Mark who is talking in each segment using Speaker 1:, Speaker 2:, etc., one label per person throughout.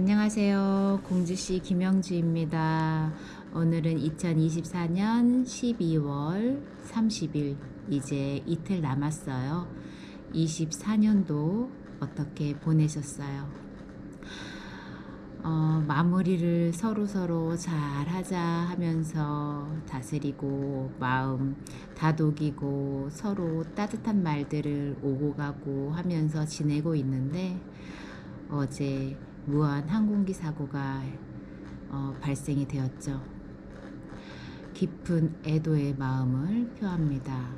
Speaker 1: 안녕하세요. 공주씨 김영주입니다. 오늘은 2024년 12월 30일, 이제 이틀 남았어요. 24년도 어떻게 보내셨어요? 마무리를 서로 잘 하자 하면서 다스리고 마음 다독이고 서로 따뜻한 말들을 오고 가고 하면서 지내고 있는데, 어제 무한 항공기 사고가 발생이 되었죠. 깊은 애도의 마음을 표합니다.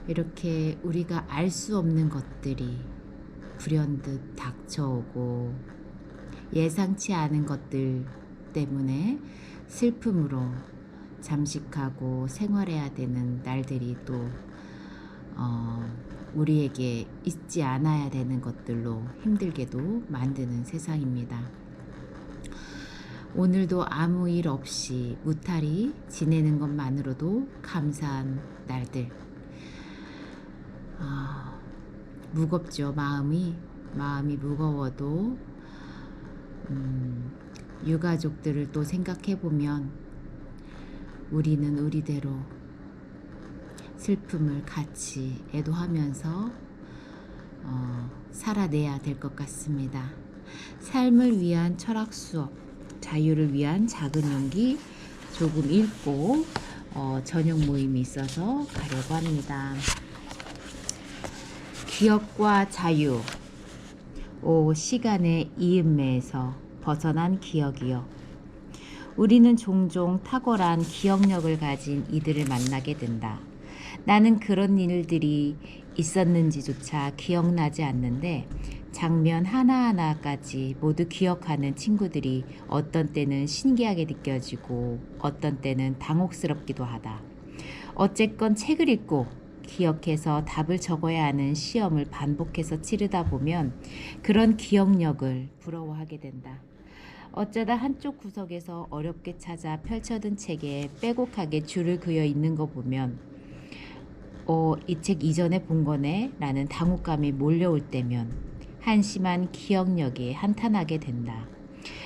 Speaker 1: 이렇게 우리가 알 수 없는 것들이 불현듯 닥쳐오고 예상치 않은 것들 때문에 슬픔으로 잠식하고 생활해야 되는 날들이 또 우리에게 잊지 않아야 되는 것들로 힘들게도 만드는 세상입니다. 오늘도 아무 일 없이 무탈히 지내는 것만으로도 감사한 날들. 무겁죠. 마음이 무거워도 유가족들을 또 생각해보면 우리는 우리대로 슬픔을 같이 애도하면서 살아내야 될 것 같습니다. 삶을 위한 철학 수업, 자유를 위한 작은 용기 조금 읽고 저녁 모임이 있어서 가려고 합니다. 기억과 자유. 시간의 이음매에서 벗어난 기억이요. 우리는 종종 탁월한 기억력을 가진 이들을 만나게 된다. 나는 그런 일들이 있었는지조차 기억나지 않는데 장면 하나하나까지 모두 기억하는 친구들이 어떤 때는 신기하게 느껴지고 어떤 때는 당혹스럽기도 하다. 어쨌건 책을 읽고 기억해서 답을 적어야 하는 시험을 반복해서 치르다 보면 그런 기억력을 부러워하게 된다. 어쩌다 한쪽 구석에서 어렵게 찾아 펼쳐둔 책에 빼곡하게 줄을 그어 있는 거 보면 이 책 이전에 본 거네 라는 당혹감이 몰려올 때면 한심한 기억력이 한탄하게 된다.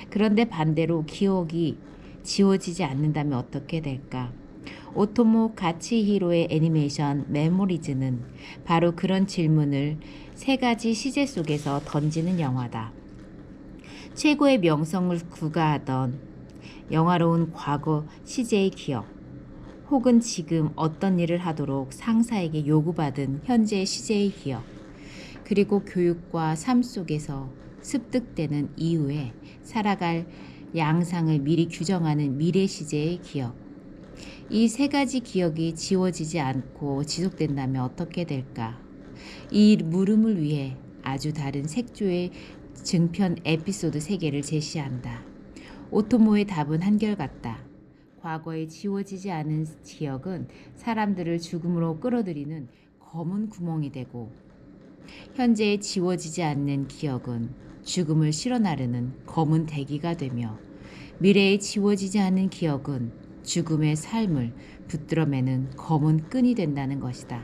Speaker 1: 그런데 반대로 기억이 지워지지 않는다면 어떻게 될까? 오토모 가치히로의 애니메이션 메모리즈는 바로 그런 질문을 세 가지 시제 속에서 던지는 영화다. 최고의 명성을 구가하던 영화로운 과거 시제의 기억, 혹은 지금 어떤 일을 하도록 상사에게 요구받은 현재의 시제의 기억, 그리고 교육과 삶 속에서 습득되는 이후에 살아갈 양상을 미리 규정하는 미래 시제의 기억. 이 세 가지 기억이 지워지지 않고 지속된다면 어떻게 될까? 이 물음을 위해 아주 다른 색조의 증편 에피소드 3개를 제시한다. 오토모의 답은 한결같다. 과거에 지워지지 않은 기억은 사람들을 죽음으로 끌어들이는 검은 구멍이 되고, 현재에 지워지지 않는 기억은 죽음을 실어나르는 검은 대기가 되며, 미래에 지워지지 않는 기억은 죽음의 삶을 붙들어매는 검은 끈이 된다는 것이다.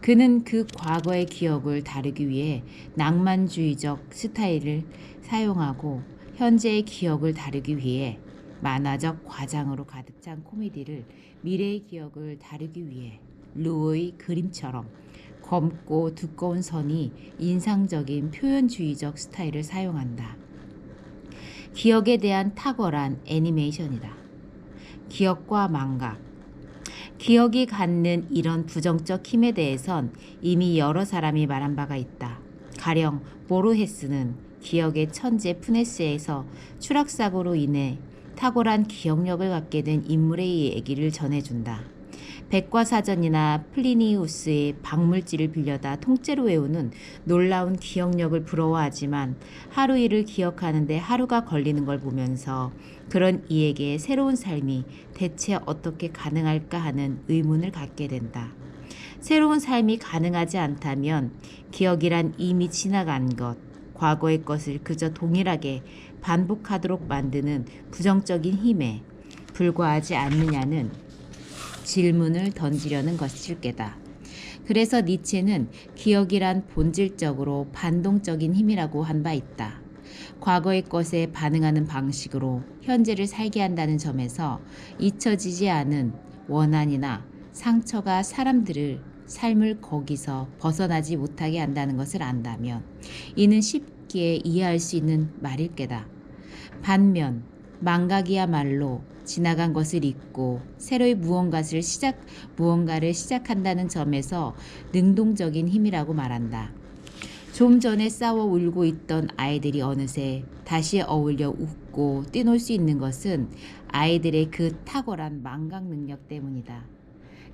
Speaker 1: 그는 그 과거의 기억을 다루기 위해 낭만주의적 스타일을 사용하고 현재의 기억을 다루기 위해 만화적 과장으로 가득 찬 코미디를, 미래의 기억을 다루기 위해 루의 그림처럼 검고 두꺼운 선이 인상적인 표현주의적 스타일을 사용한다. 기억에 대한 탁월한 애니메이션이다. 기억과 망각. 기억이 갖는 이런 부정적 힘에 대해선 이미 여러 사람이 말한 바가 있다. 가령 보르헤스는 기억의 천재 푸네스에서 추락사고로 인해 탁월한 기억력을 갖게 된 인물의 얘기를 전해준다. 백과사전이나 플리니우스의 박물지를 빌려다 통째로 외우는 놀라운 기억력을 부러워하지만 하루 일을 기억하는데 하루가 걸리는 걸 보면서 그런 이에게 새로운 삶이 대체 어떻게 가능할까 하는 의문을 갖게 된다. 새로운 삶이 가능하지 않다면 기억이란 이미 지나간 것, 과거의 것을 그저 동일하게 반복하도록 만드는 부정적인 힘에 불과하지 않느냐는 질문을 던지려는 것일 게다. 그래서 니체는 기억이란 본질적으로 반동적인 힘이라고 한 바 있다. 과거의 것에 반응하는 방식으로 현재를 살게 한다는 점에서 잊혀지지 않은 원한이나 상처가 사람들을 삶을 거기서 벗어나지 못하게 한다는 것을 안다면 이는 쉽게 이해할 수 있는 말일 게다. 반면 망각이야말로 지나간 것을 잊고 새로이 무언가를 시작한다는 점에서 능동적인 힘이라고 말한다. 좀 전에 싸워 울고 있던 아이들이 어느새 다시 어울려 웃고 뛰놀 수 있는 것은 아이들의 그 탁월한 망각 능력 때문이다.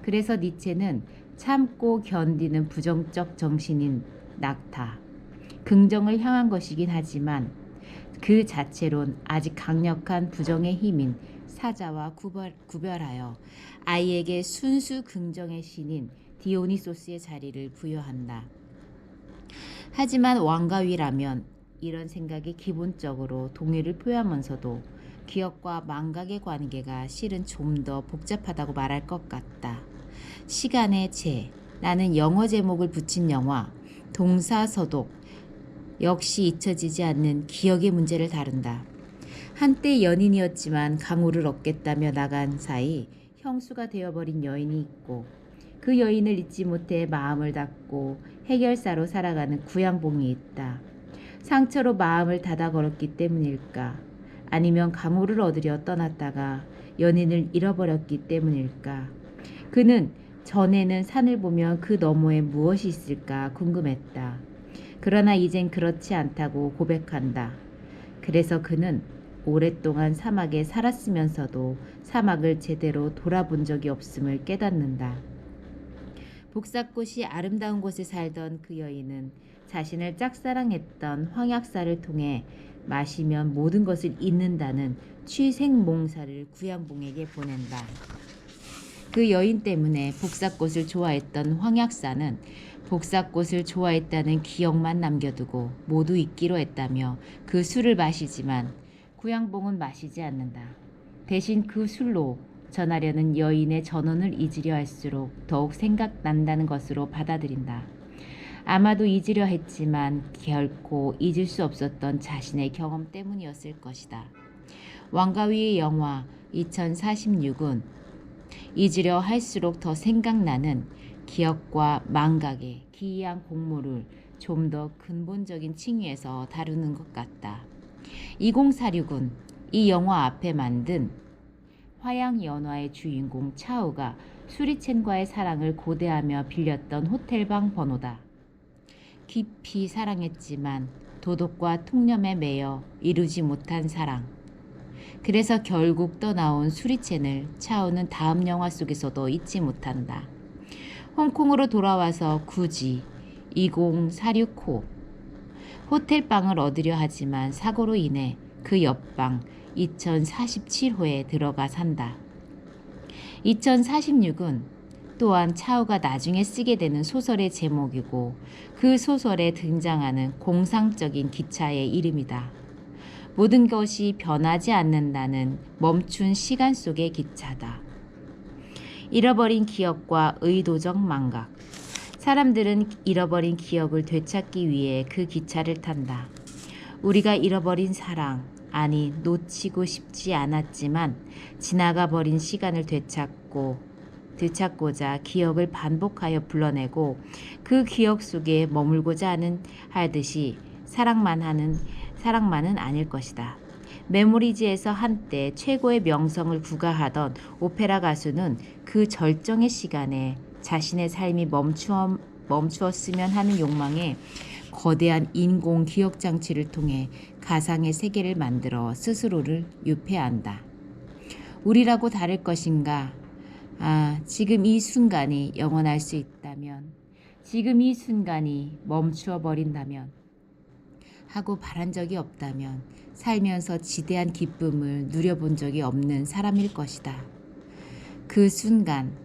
Speaker 1: 그래서 니체는 참고 견디는 부정적 정신인 낙타, 긍정을 향한 것이긴 하지만 그 자체론 아직 강력한 부정의 힘인 사자와 구별하여 아이에게 순수 긍정의 신인 디오니소스의 자리를 부여한다. 하지만 왕가위라면 이런 생각이 기본적으로 동의를 표하면서도 기억과 망각의 관계가 실은 좀 더 복잡하다고 말할 것 같다. 시간의 재, 라는 영어 제목을 붙인 영화 동사서독 역시 잊혀지지 않는 기억의 문제를 다룬다. 한때 연인이었지만 강호를 얻겠다며 나간 사이 형수가 되어버린 여인이 있고 그 여인을 잊지 못해 마음을 닫고 해결사로 살아가는 구양봉이 있다. 상처로 마음을 닫아 걸었기 때문일까? 아니면 강호를 얻으려 떠났다가 연인을 잃어버렸기 때문일까? 그는 전에는 산을 보면 그 너머에 무엇이 있을까 궁금했다. 그러나 이젠 그렇지 않다고 고백한다. 그래서 그는 오랫동안 사막에 살았으면서도 사막을 제대로 돌아본 적이 없음을 깨닫는다. 복사꽃이 아름다운 곳에 살던 그 여인은 자신을 짝사랑했던 황약사를 통해 마시면 모든 것을 잊는다는 취생몽사를 구양봉에게 보낸다. 그 여인 때문에 복사꽃을 좋아했던 황약사는 복사꽃을 좋아했다는 기억만 남겨두고 모두 잊기로 했다며 그 술을 마시지만 구양봉은 마시지 않는다. 대신 그 술로 전하려는 여인의 전원을 잊으려 할수록 더욱 생각난다는 것으로 받아들인다. 아마도 잊으려 했지만 결코 잊을 수 없었던 자신의 경험 때문이었을 것이다. 왕가위의 영화 2046은 잊으려 할수록 더 생각나는 기억과 망각의 기이한 공모를 좀 더 근본적인 층위에서 다루는 것 같다. 2046은 이 영화 앞에 만든 화양연화의 주인공 차우가 수리첸과의 사랑을 고대하며 빌렸던 호텔방 번호다. 깊이 사랑했지만 도덕과 통념에 매여 이루지 못한 사랑. 그래서 결국 떠나온 수리첸을 차우는 다음 영화 속에서도 잊지 못한다. 홍콩으로 돌아와서 굳이 2046호 호텔방을 얻으려 하지만 사고로 인해 그 옆방 2047호에 들어가 산다. 2046은 또한 차우가 나중에 쓰게 되는 소설의 제목이고 그 소설에 등장하는 공상적인 기차의 이름이다. 모든 것이 변하지 않는다는 멈춘 시간 속의 기차다. 잃어버린 기억과 의도적 망각. 사람들은 잃어버린 기억을 되찾기 위해 그 기차를 탄다. 우리가 잃어버린 사랑, 아니 놓치고 싶지 않았지만 지나가 버린 시간을 되찾고자 기억을 반복하여 불러내고 그 기억 속에 머물고자 하듯이 사랑만은 아닐 것이다. 메모리즈에서 한때 최고의 명성을 구가하던 오페라 가수는 그 절정의 시간에 자신의 삶이 멈추었으면 하는 욕망에 거대한 인공 기억 장치를 통해 가상의 세계를 만들어 스스로를 유폐한다. 우리라고 다를 것인가? 지금 이 순간이 영원할 수 있다면, 지금 이 순간이 멈추어 버린다면 하고 바란 적이 없다면 살면서 지대한 기쁨을 누려본 적이 없는 사람일 것이다. 그 순간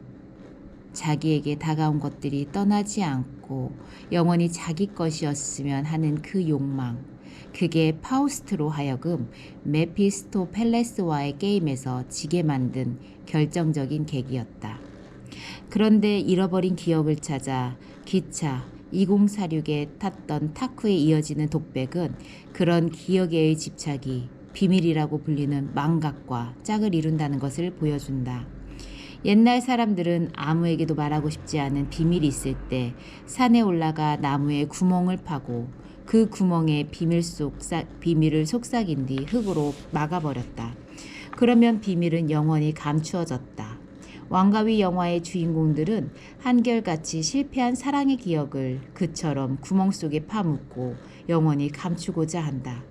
Speaker 1: 자기에게 다가온 것들이 떠나지 않고 영원히 자기 것이었으면 하는 그 욕망, 그게 파우스트로 하여금 메피스토펠레스와의 게임에서 지게 만든 결정적인 계기였다. 그런데 잃어버린 기억을 찾아 기차 2046에 탔던 타쿠에 이어지는 독백은 그런 기억에의 집착이 비밀이라고 불리는 망각과 짝을 이룬다는 것을 보여준다. 옛날 사람들은 아무에게도 말하고 싶지 않은 비밀이 있을 때 산에 올라가 나무에 구멍을 파고 그 구멍에 비밀을 속삭인 뒤 흙으로 막아버렸다. 그러면 비밀은 영원히 감추어졌다. 왕가위 영화의 주인공들은 한결같이 실패한 사랑의 기억을 그처럼 구멍 속에 파묻고 영원히 감추고자 한다.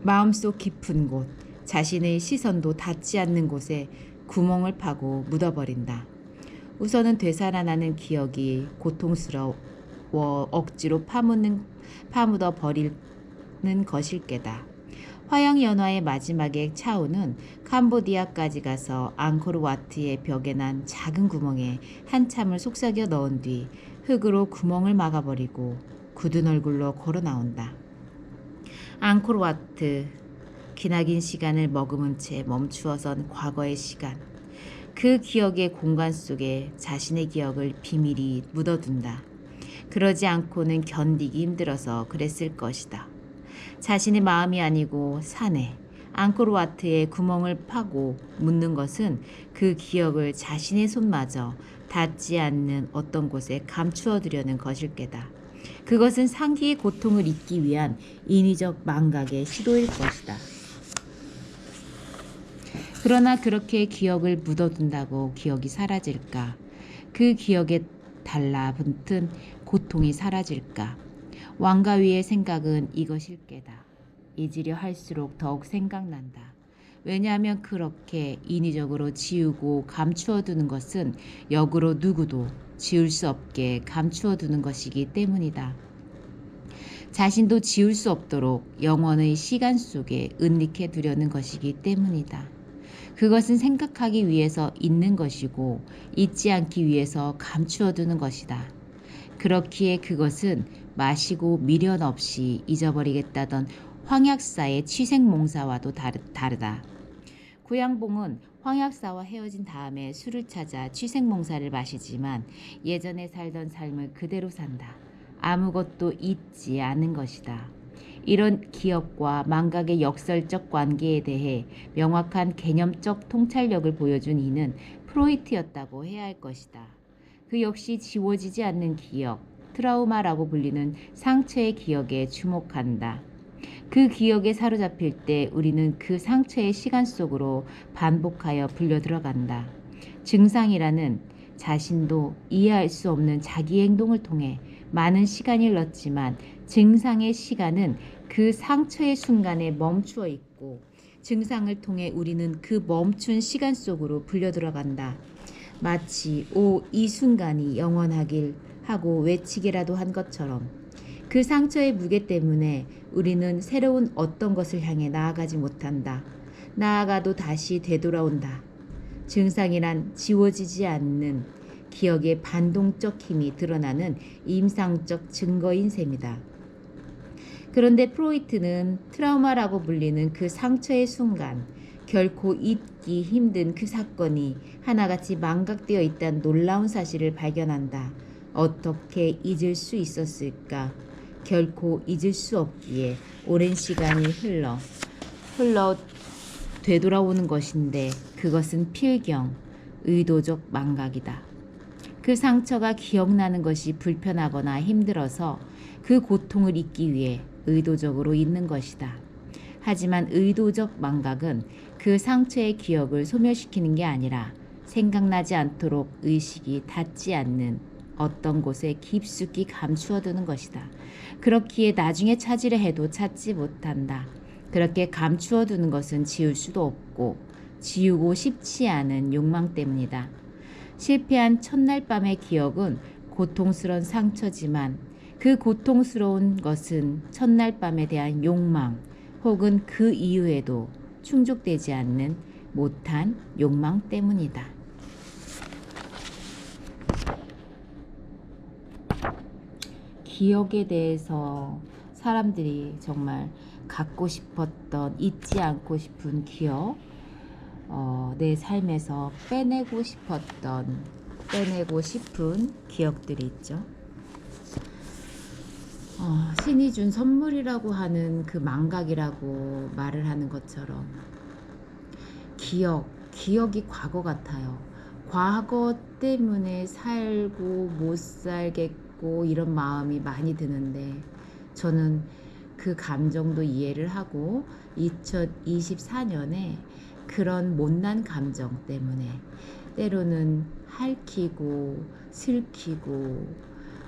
Speaker 1: 마음속 깊은 곳, 자신의 시선도 닿지 않는 곳에 구멍을 파고 묻어버린다. 우선은 되살아나는 기억이 고통스러워 억지로 파묻어 버리는 것일 게다. 화양연화의 마지막에 차오는 캄보디아까지 가서 앙코르와트의 벽에 난 작은 구멍에 한참을 속삭여 넣은 뒤 흙으로 구멍을 막아버리고 굳은 얼굴로 걸어 나온다. 앙코르와트, 기나긴 시간을 머금은 채 멈추어선 과거의 시간. 그 기억의 공간 속에 자신의 기억을 비밀히 묻어둔다. 그러지 않고는 견디기 힘들어서 그랬을 것이다. 자신의 마음이 아니고 산에 앙코르와트에 구멍을 파고 묻는 것은 그 기억을 자신의 손마저 닿지 않는 어떤 곳에 감추어 두려는 것일 게다. 그것은 상기의 고통을 잊기 위한 인위적 망각의 시도일 것이다. 그러나 그렇게 기억을 묻어둔다고 기억이 사라질까? 그 기억에 달라붙은 고통이 사라질까? 왕가위의 생각은 이것일 게다. 잊으려 할수록 더욱 생각난다. 왜냐하면 그렇게 인위적으로 지우고 감추어두는 것은 역으로 누구도 지울 수 없게 감추어두는 것이기 때문이다. 자신도 지울 수 없도록 영원의 시간 속에 은닉해 두려는 것이기 때문이다. 그것은 생각하기 위해서 잊는 것이고 잊지 않기 위해서 감추어두는 것이다. 그렇기에 그것은 마시고 미련 없이 잊어버리겠다던 황약사의 취생몽사와도 다르다. 구양봉은 황약사와 헤어진 다음에 술을 찾아 취생몽사를 마시지만 예전에 살던 삶을 그대로 산다. 아무것도 잊지 않은 것이다. 이런 기억과 망각의 역설적 관계에 대해 명확한 개념적 통찰력을 보여준 이는 프로이트였다고 해야 할 것이다. 그 역시 지워지지 않는 기억, 트라우마라고 불리는 상처의 기억에 주목한다. 그 기억에 사로잡힐 때 우리는 그 상처의 시간 속으로 반복하여 불려 들어간다. 증상이라는 자신도 이해할 수 없는 자기 행동을 통해 많은 시간이 흘렀지만 증상의 시간은 그 상처의 순간에 멈추어 있고 증상을 통해 우리는 그 멈춘 시간 속으로 불려 들어간다. 마치 이 순간이 영원하길 하고 외치기라도 한 것처럼 그 상처의 무게 때문에 우리는 새로운 어떤 것을 향해 나아가지 못한다. 나아가도 다시 되돌아온다. 증상이란 지워지지 않는 기억의 반동적 힘이 드러나는 임상적 증거인 셈이다. 그런데 프로이트는 트라우마라고 불리는 그 상처의 순간, 결코 잊기 힘든 그 사건이 하나같이 망각되어 있다는 놀라운 사실을 발견한다. 어떻게 잊을 수 있었을까? 결코 잊을 수 없기에 오랜 시간이 흘러 되돌아오는 것인데 그것은 필경, 의도적 망각이다. 그 상처가 기억나는 것이 불편하거나 힘들어서 그 고통을 잊기 위해 의도적으로 잊는 것이다. 하지만 의도적 망각은 그 상처의 기억을 소멸시키는 게 아니라 생각나지 않도록 의식이 닿지 않는 어떤 곳에 깊숙이 감추어두는 것이다. 그렇기에 나중에 찾으려 해도 찾지 못한다. 그렇게 감추어두는 것은 지울 수도 없고 지우고 싶지 않은 욕망 때문이다. 실패한 첫날 밤의 기억은 고통스러운 상처지만 그 고통스러운 것은 첫날 밤에 대한 욕망 혹은 그 이후에도 충족되지 않는 못한 욕망 때문이다. 기억에 대해서 사람들이 정말 갖고 싶었던, 잊지 않고 싶은 기억, 내 삶에서 빼내고 싶은 기억들이 있죠. 신이 준 선물이라고 하는 그 망각이라고 말을 하는 것처럼 기억이 과거 같아요. 과거 때문에 살고 못 살겠고 이런 마음이 많이 드는데 저는 그 감정도 이해를 하고 2024년에 그런 못난 감정 때문에 때로는 핥히고 슬키고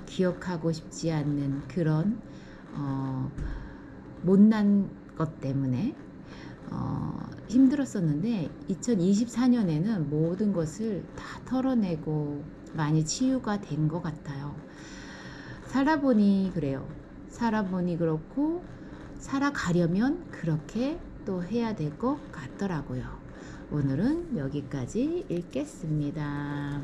Speaker 1: 기억하고 싶지 않는 그런 못난 것 때문에 힘들었었는데 2024년에는 모든 것을 다 털어내고 많이 치유가 된 것 같아요. 살아보니 그래요. 살아보니 그렇고 살아가려면 그렇게 또 해야 될 것 같더라고요. 오늘은 여기까지 읽겠습니다.